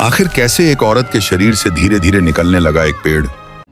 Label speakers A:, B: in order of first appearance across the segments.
A: आखिर कैसे एक औरत के शरीर से धीरे धीरे निकलने लगा एक पेड़।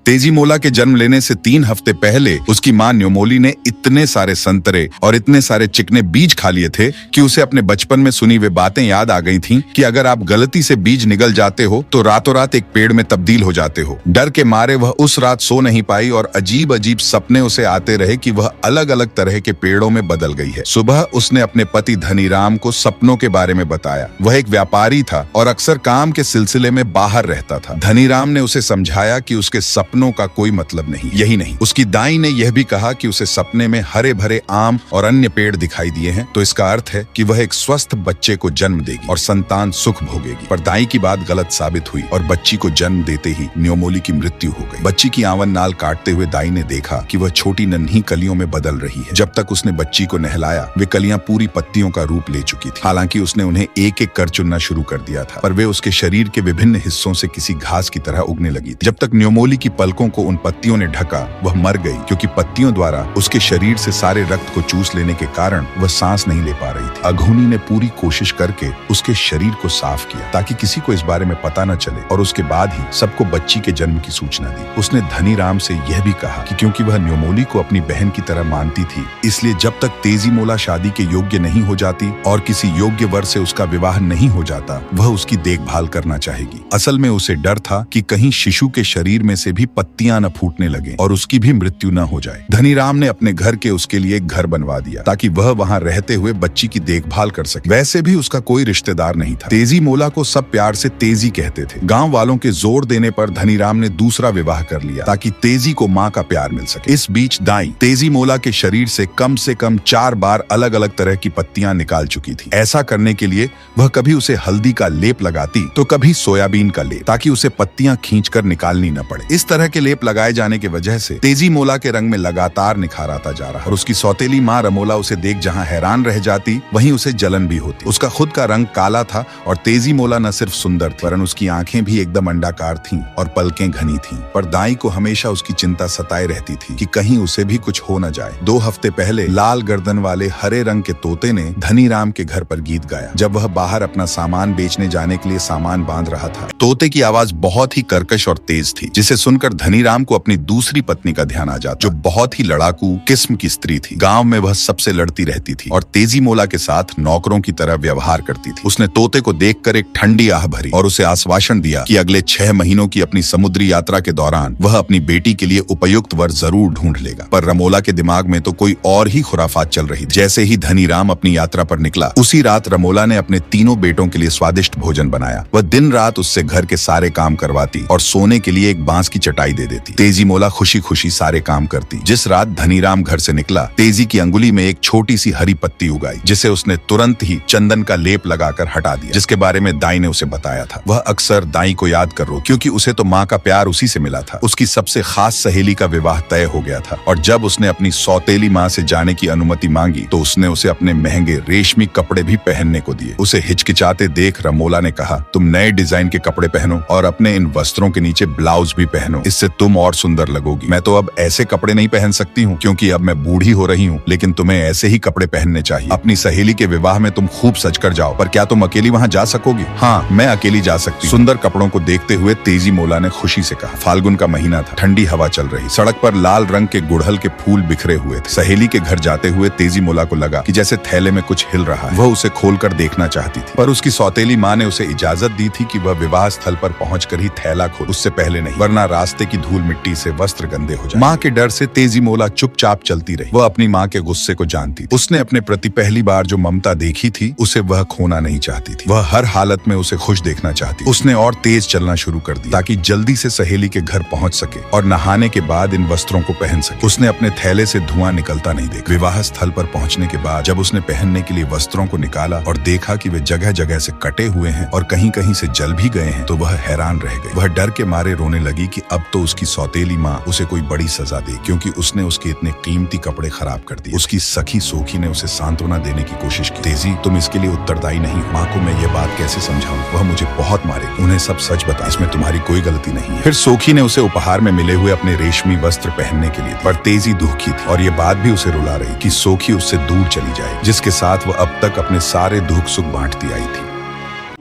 A: तेजीमोला के जन्म लेने से 3 हफ्ते पहले उसकी मां न्योमोली ने इतने सारे संतरे और इतने सारे चिकने बीज खा लिए थे कि उसे अपने बचपन में सुनी वे बातें याद आ गई थीं कि अगर आप गलती से बीज निगल जाते हो तो रातों रात एक पेड़ में तब्दील हो जाते हो। डर के मारे वह उस रात सो नहीं पाई और अजीब अजीब सपने उसे आते रहे कि वह अलग अलग तरह के पेड़ों में बदल गई है। सुबह उसने अपने पति धनीराम को सपनों के बारे में बताया। वह एक व्यापारी था और अक्सर काम के सिलसिले में बाहर रहता था। धनीराम ने उसे समझाया कि उसके सपनों का कोई मतलब नहीं। यही नहीं, उसकी दाई ने यह भी कहा कि उसे सपने में हरे भरे आम और अन्य पेड़ दिखाई दिए हैं तो इसका अर्थ है कि वह एक स्वस्थ बच्चे को जन्म देगी और संतान सुख भोगेगी। पर दाई की बात गलत साबित हुई और बच्ची को जन्म देते ही न्योमोली की मृत्यु हो गई। बच्ची की आवन नाल काटते हुए दाई ने देखा कि वह छोटी नन्ही कलियों में बदल रही है। जब तक उसने बच्ची को नहलाया वे कलियां पूरी पत्तियों का रूप ले चुकी थी। हालांकि उसने उन्हें एक एक कर चुनना शुरू कर दिया था, पर वे उसके शरीर के विभिन्न हिस्सों से किसी घास की तरह उगने लगी थी। जब तक न्योमोली की पलकों को उन पत्तियों ने ढका वह मर गई, क्योंकि पत्तियों द्वारा उसके शरीर से सारे रक्त को चूस लेने के कारण वह सांस नहीं ले पा रही थी। अघोनी ने पूरी कोशिश करके उसके शरीर को साफ किया ताकि किसी को इस बारे में पता न चले और उसके बाद ही सबको बच्ची के जन्म की सूचना दी। उसने धनीराम से यह भी कहा कि क्योंकि वह न्योमोली को अपनी बहन की तरह मानती थी, इसलिए जब तक तेजीमोला शादी के योग्य नहीं हो जाती और किसी योग्य वर से उसका विवाह नहीं हो जाता वह उसकी देखभाल करना चाहेगी। असल में उसे डर था कि कहीं शिशु के शरीर में से भी पत्तियां न फूटने लगे और उसकी भी मृत्यु न हो जाए। धनीराम ने अपने घर के उसके लिए एक घर बनवा दिया ताकि वह वहां रहते हुए बच्ची की देखभाल कर सके। वैसे भी उसका कोई रिश्तेदार नहीं था। तेजीमोला को सब प्यार से तेजी कहते थे। गांव वालों के जोर देने पर धनीराम ने दूसरा विवाह कर लिया ताकि तेजी को मां का प्यार मिल सके। इस बीच दाई तेजीमोला के शरीर से कम 4 बार अलग अलग तरह की पत्तियां निकाल चुकी थी। ऐसा करने के लिए वह कभी उसे हल्दी का लेप लगाती तो कभी सोयाबीन का लेप, ताकि उसे पत्तियां खींचकर निकालनी न पड़े। इस तरह के लेप लगाए जाने की वजह से तेजीमोला के रंग में लगातार निखार आता जा रहा और उसकी सौतेली मां रमोला उसे देख जहां हैरान रह जाती वहीं उसे जलन भी होती। उसका खुद का रंग काला था और तेजीमोला न सिर्फ सुंदर थी वरन उसकी आंखें भी एकदम अंडाकार थीं और पलकें घनी थीं। पर दाई को हमेशा उसकी चिंता सताए रहती थी कि कहीं उसे भी कुछ हो न जाए। 2 हफ्ते पहले लाल गर्दन वाले हरे रंग के तोते ने धनीराम के घर पर गीत गाया जब वह बाहर अपना सामान बेचने जाने के लिए सामान बांध रहा था। तोते की आवाज बहुत ही कर्कश और तेज थी जिसे सुनकर धनीराम को अपनी दूसरी पत्नी का ध्यान आ जाता, जो बहुत ही लड़ाकू किस्म की स्त्री थी। गांव में वह सबसे लड़ती रहती थी और तेजीमोला के साथ नौकरों की तरह व्यवहार करती थी। उसने तोते को देखकर एक ठंडी आह भरी और उसे आश्वासन दिया कि अगले 6 महीनों की अपनी समुद्री यात्रा के दौरान वह अपनी बेटी के लिए उपयुक्त वर जरूर ढूंढ लेगा। पर रमोला के दिमाग में तो कोई और ही खुराफात चल रही थी। जैसे ही धनीराम अपनी यात्रा पर निकला उसी रात रमोला ने अपने तीनों बेटों के लिए स्वादिष्ट भोजन बनाया। वह दिन रात उससे घर के सारे काम करवाती और सोने के लिए एक बांस की चटाई दे देती। तेजीमोला खुशी खुशी सारे काम करती। जिस रात धनीराम घर से निकला तेजी की अंगुली में एक छोटी सी हरी पत्ती उगाई जिसे उसने तुरंत ही चंदन का लेप लगाकर हटा दिया, जिसके बारे में दाई ने उसे बताया था। वह अक्सर दाई को याद कर रो क्योंकि उसे तो माँ का प्यार उसी से मिला था। उसकी सबसे खास सहेली का विवाह तय हो गया था और जब उसने अपनी सौतेली माँ से जाने की अनुमति मांगी तो उसने उसे अपने महंगे रेशमी कपड़े भी पहनने को दिए। उसे हिचकिचाते देख रमोला ने कहा, तुम नए डिजाइन के कपड़े पहनो और अपने इन वस्त्रों के नीचे ब्लाउज भी पहनो, इससे तुम और सुंदर लगोगी। मैं तो अब ऐसे कपड़े नहीं पहन सकती हूँ क्योंकि अब मैं बूढ़ी हो रही हूँ, लेकिन तुम्हें ऐसे ही कपड़े पहनने चाहिए। अपनी सहेली के विवाह में तुम खूब सज कर जाओ, पर क्या तुम अकेली वहाँ जा सकोगी? हाँ, मैं अकेली जा सकती हूँ। सुंदर कपड़ों को देखते हुए तेजीमोला ने खुशी से कहा। फाल्गुन का महीना था, ठंडी हवा चल रही। सड़क पर लाल रंग के गुड़हल के फूल बिखरे हुए थे। सहेली के घर जाते हुए तेजीमोला को लगा कि जैसे थैले में कुछ हिल रहा है। वह उसे खोलकर देखना चाहती थी, पर उसकी सौतेली माँ ने उसे इजाजत दी थी कि वह विवाह स्थल पर पहुंचकर ही थैला खोले, उससे पहले नहीं, वरना रास्ते की धूल मिट्टी से वस्त्र गंदे हो जाए। माँ के डर से तेजीमोला चुपचाप चलती रही। वह अपनी माँ के गुस्से को जानती थी। उसने अपने प्रति पहली बार जो ममता देखी थी उसे वह खोना नहीं चाहती थी। वह हर हालत में उसे खुश देखना चाहती। उसने और तेज चलना शुरू कर दिया ताकि जल्दी से सहेली के घर पहुंच सके और नहाने के बाद इन वस्त्रों को पहन सके। उसने अपने थैले से धुआं निकलता नहीं देखा। विवाह स्थल पर पहुंचने के बाद जब उसने पहनने के लिए वस्त्रों को निकाला और देखा कि वे जगह जगह से कटे हुए हैं और कहीं कहीं से जल भी गए हैं तो वह हैरान रह गई। वह डर के मारे रोने लगी कि अब तो उसकी सौतेली माँ उसे कोई बड़ी सजा दे क्योंकि उसने उसके इतने कीमती कपड़े खराब कर दिए। उसकी सखी सोखी ने उसे सांत्वना देने की कोशिश की। तेजी, तुम इसके लिए उत्तरदायी नहीं हो। माँ को मैं ये बात कैसे समझाऊं? वह मुझे बहुत मारेगी। उन्हें सब सच बता, इसमें तुम्हारी कोई गलती नहीं है। फिर सोखी ने उसे उपहार में मिले हुए अपने रेशमी वस्त्र पहनने के लिए, पर तेजी दुखी थी और ये बात भी उसे रुला रही कि सोखी उससे दूर चली जाए, जिसके साथ वह अब तक अपने सारे दुख सुख बांटती आई थी।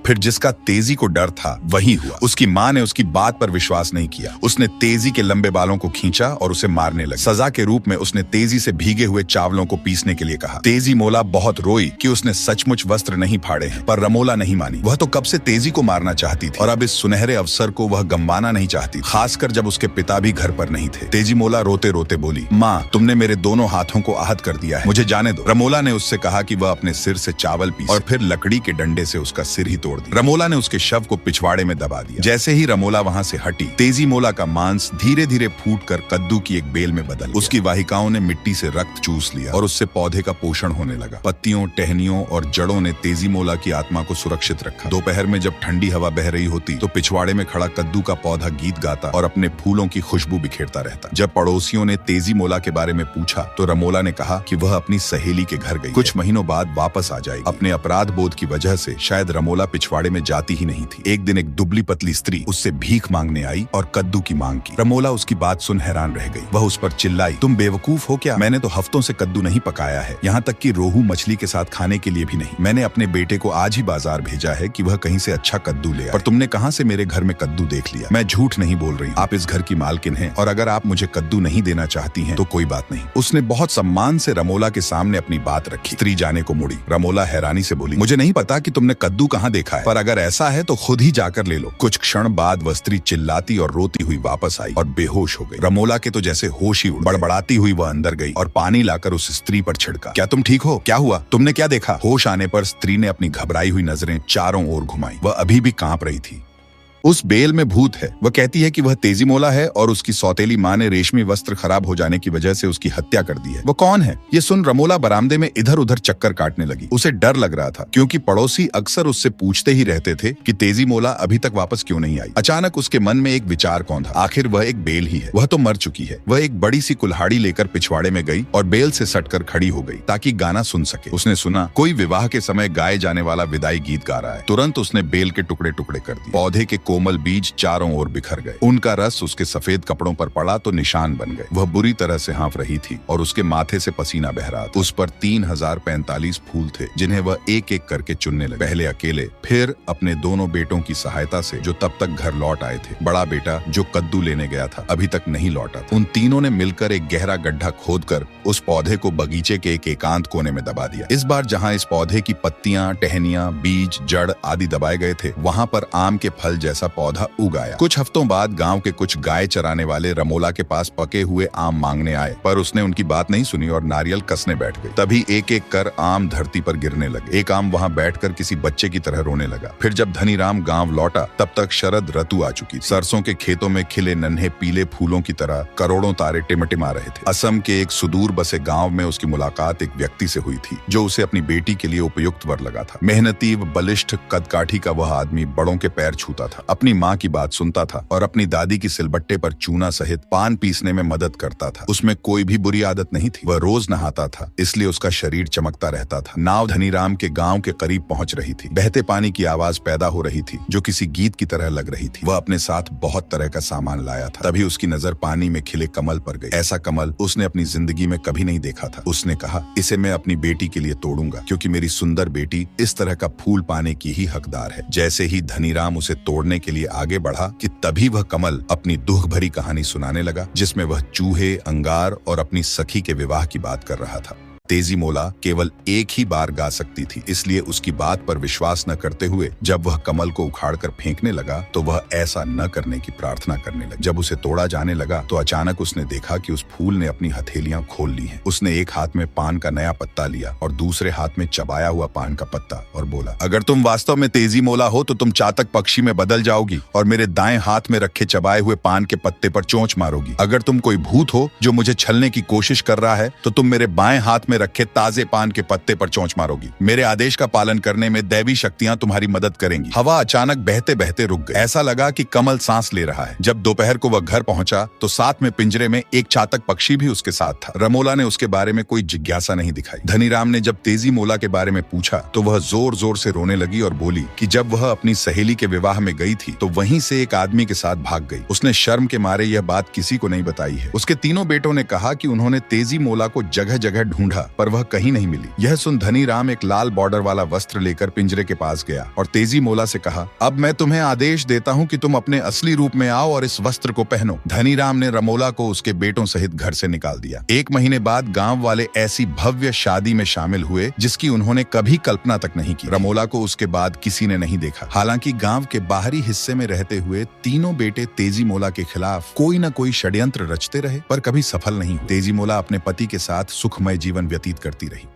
A: फिर जिसका तेजी को डर था वही हुआ। उसकी माँ ने उसकी बात पर विश्वास नहीं किया। उसने तेजी के लंबे बालों को खींचा और उसे मारने लगी। सजा के रूप में उसने तेजी से भीगे हुए चावलों को पीसने के लिए कहा। तेजी मोला बहुत रोई कि उसने सचमुच वस्त्र नहीं फाड़े हैं, पर रमोला नहीं मानी। वह तो कब से तेजी को मारना चाहती थी और अब इस सुनहरे अवसर को वह गंवाना नहीं चाहती, खासकर जब उसके पिता भी घर पर नहीं थे। तेजी मोला रोते रोते बोली, माँ, तुमने मेरे दोनों हाथों को आहत कर दिया है, मुझे जाने दो। रमोला ने उससे कहा कि वह अपने सिर से चावल पीसे और फिर लकड़ी के डंडे से उसका सिर ही तोड़ दिया। रमोला ने उसके शव को पिछवाड़े में दबा दिया। जैसे ही रमोला वहां से हटी, तेजी मोला का मांस धीरे धीरे फूटकर कद्दू की एक बेल में बदल गया। उसकी वाहिकाओं ने मिट्टी से रक्त चूस लिया और उससे पौधे का पोषण होने लगा। पत्तियों, टहनियों और जड़ों ने तेजी मोला की आत्मा को सुरक्षित रखा। दोपहर में जब ठंडी हवा बह रही होती तो पिछवाड़े में खड़ा कद्दू का पौधा गीत गाता और अपने फूलों की खुशबू बिखेरता रहता। जब पड़ोसियों ने तेजी मोला के बारे में पूछा तो रमोला ने कहा कि वह अपनी सहेली के घर गई, कुछ महीनों बाद वापस आ जाएगी। अपने अपराध बोध की वजह से शायद रमोला पिछवाड़े में जाती ही नहीं थी। एक दिन एक दुबली पतली स्त्री उससे भीख मांगने आई और कद्दू की मांग की। रमोला उसकी बात सुन हैरान रह गई। वह उस पर चिल्लाई, तुम बेवकूफ हो क्या? मैंने तो हफ्तों से कद्दू नहीं पकाया है, यहाँ तक कि रोहू मछली के साथ खाने के लिए भी नहीं। मैंने अपने बेटे को आज ही बाजार भेजा है कि वह कहीं से अच्छा कद्दू ले आए, पर तुमने कहाँ से मेरे घर में कद्दू देख लिया? मैं झूठ नहीं बोल रही, आप इस घर की मालकिन हैं और अगर आप मुझे कद्दू नहीं देना चाहती हैं तो कोई बात नहीं। उसने बहुत सम्मान से रमोला के सामने अपनी बात रखी। स्त्री जाने को मुड़ी। रमोला हैरानी से बोली, मुझे नहीं पता कि तुमने कद्दू कहाँ देखा है, पर अगर ऐसा है तो खुद ही जाकर ले लो। कुछ क्षण बाद वह स्त्री चिल्लाती और रोती हुई वापस आई और बेहोश हो गई। रमोला के तो जैसे होश ही उड़। बड़बड़ाती हुई वह अंदर गई और पानी लाकर उस स्त्री पर छिड़का। क्या तुम ठीक हो? क्या हुआ? तुमने क्या देखा? होश आने पर स्त्री ने अपनी घबराई हुई नजरें चारों ओर घुमाई। वह अभी भी कांप रही थी। उस बेल में भूत है। वह कहती है कि वह तेजी मोला है और उसकी सौतेली माँ ने रेशमी वस्त्र खराब हो जाने की वजह से उसकी हत्या कर दी है। वो कौन है? ये सुन रमोला बरामदे में इधर उधर चक्कर काटने लगी। उसे डर लग रहा था क्योंकि पड़ोसी अक्सर उससे पूछते ही रहते थे कि तेजी मोला अभी तक वापस क्यों नहीं आई। अचानक उसके मन में एक विचार कौन था, आखिर वह एक बेल ही है। वह तो मर चुकी है। वह एक बड़ी सी कुल्हाड़ी लेकर पिछवाड़े में गई और बेल से सटकर खड़ी हो गई ताकि गाना सुन सके। उसने सुना कोई विवाह के समय गाए जाने वाला विदाई गीत गा रहा है। तुरंत उसने बेल के टुकड़े टुकड़े कर दिए। पौधे के कोमल बीज चारों ओर बिखर गए। उनका रस उसके सफेद कपड़ों पर पड़ा तो निशान बन गए। वह बुरी तरह से हाँफ रही थी और उसके माथे से पसीना बह रहा था। उस पर 3045 फूल थे जिन्हें वह एक एक करके चुनने लगे। पहले अकेले, फिर अपने दोनों बेटों की सहायता से जो तब तक घर लौट आए थे। बड़ा बेटा जो कद्दू लेने गया था अभी तक नहीं लौटा था। उन तीनों ने मिलकर एक गहरा गड्ढा खोदकर उस पौधे को बगीचे के एक एकांत कोने में दबा दिया। इस बार जहाँ इस पौधे की पत्तियां, टहनियां, बीज, जड़ आदि दबाए गए थे वहाँ पर आम के फल जैसा पौधा उगाया। कुछ हफ्तों बाद गांव के कुछ गाय चराने वाले रमोला के पास पके हुए आम मांगने आए, पर उसने उनकी बात नहीं सुनी और नारियल कसने बैठ गई। तभी एक एक कर आम धरती पर गिरने लगे। एक आम वहां बैठकर किसी बच्चे की तरह रोने लगा। फिर जब धनीराम गांव लौटा तब तक शरद ऋतु आ चुकी थी। सरसों के खेतों में खिले नन्हे पीले फूलों की तरह करोड़ों तारे टिमटिमा रहे थे। असम के एक सुदूर बसे गांव में उसकी मुलाकात एक व्यक्ति से हुई थी जो उसे अपनी बेटी के लिए उपयुक्त वर लगा था। मेहनती व बलिष्ठ कदकाठी का वह आदमी बड़ों के पैर छूता था, अपनी माँ की बात सुनता था और अपनी दादी की सिलबट्टे पर चूना सहित पान पीसने में मदद करता था। उसमें कोई भी बुरी आदत नहीं थी। वह रोज नहाता था, इसलिए उसका शरीर चमकता रहता था। नाव धनीराम के गांव के करीब पहुंच रही थी। बहते पानी की आवाज पैदा हो रही थी जो किसी गीत की तरह लग रही थी। वह अपने साथ बहुत तरह का सामान लाया था। तभी उसकी नजर पानी में खिले कमल पर गई। ऐसा कमल उसने अपनी जिंदगी में कभी नहीं देखा था। उसने कहा, इसे मैं अपनी बेटी के लिए तोड़ूंगा क्योंकि मेरी सुंदर बेटी इस तरह का फूल पाने की ही हकदार है। जैसे ही धनीराम उसे तोड़ने के लिए आगे बढ़ा कि तभी वह कमल अपनी दुख भरी कहानी सुनाने लगा जिसमें वह चूहे, अंगार और अपनी सखी के विवाह की बात कर रहा था। तेजी मोला केवल एक ही बार गा सकती थी, इसलिए उसकी बात पर विश्वास न करते हुए जब वह कमल को उखाड़कर फेंकने लगा तो वह ऐसा न करने की प्रार्थना करने लगा। जब उसे तोड़ा जाने लगा तो अचानक उसने देखा कि उस फूल ने अपनी हथेलियां खोल ली हैं। उसने एक हाथ में पान का नया पत्ता लिया और दूसरे हाथ में चबाया हुआ पान का पत्ता और बोला, अगर तुम वास्तव में तेजी मोला हो तो तुम चातक पक्षी में बदल जाओगी और मेरे दाएं हाथ में रखे चबाए हुए पान के पत्ते पर चोंच मारोगी। अगर तुम कोई भूत हो जो मुझे छलने की कोशिश कर रहा है तो तुम मेरे बाएं हाथ में रखे ताजे पान के पत्ते पर चोंच मारोगी। मेरे आदेश का पालन करने में दैवी शक्तियां तुम्हारी मदद करेंगी। हवा अचानक बहते बहते रुक गई। ऐसा लगा कि कमल सांस ले रहा है। जब दोपहर को वह घर पहुंचा तो साथ में पिंजरे में एक चातक पक्षी भी उसके साथ था। रमोला ने उसके बारे में कोई जिज्ञासा नहीं दिखाई। धनीराम ने जब तेजी मोला के बारे में पूछा तो वह जोर जोर से रोने लगी और बोली कि जब वह अपनी सहेली के विवाह में गई थी तो वहीं से एक आदमी के साथ भाग गई। उसने शर्म के मारे यह बात किसी को नहीं बताई है। उसके तीनों बेटों ने कहा कि उन्होंने तेजी मोला को जगह जगह ढूंढा पर वह कहीं नहीं मिली। यह सुन धनी राम एक लाल बॉर्डर वाला वस्त्र लेकर पिंजरे के पास गया और तेजी मोला से कहा, अब मैं तुम्हें आदेश देता हूँ कि तुम अपने असली रूप में आओ और इस वस्त्र को पहनो। धनी राम ने रमोला को उसके बेटों सहित घर से निकाल दिया। 1 महीने बाद गांव वाले ऐसी भव्य शादी में शामिल हुए जिसकी उन्होंने कभी कल्पना तक नहीं की। रमोला को उसके बाद किसी ने नहीं देखा। हालांकि गांव के बाहरी हिस्से में रहते हुए तीनों बेटे तेजी मोला के खिलाफ कोई न कोई षड्यंत्र रचते रहे, पर कभी सफल नहीं हुए। तेजी मोला अपने पति के साथ सुखमय जीवन व्यतीत करती रही।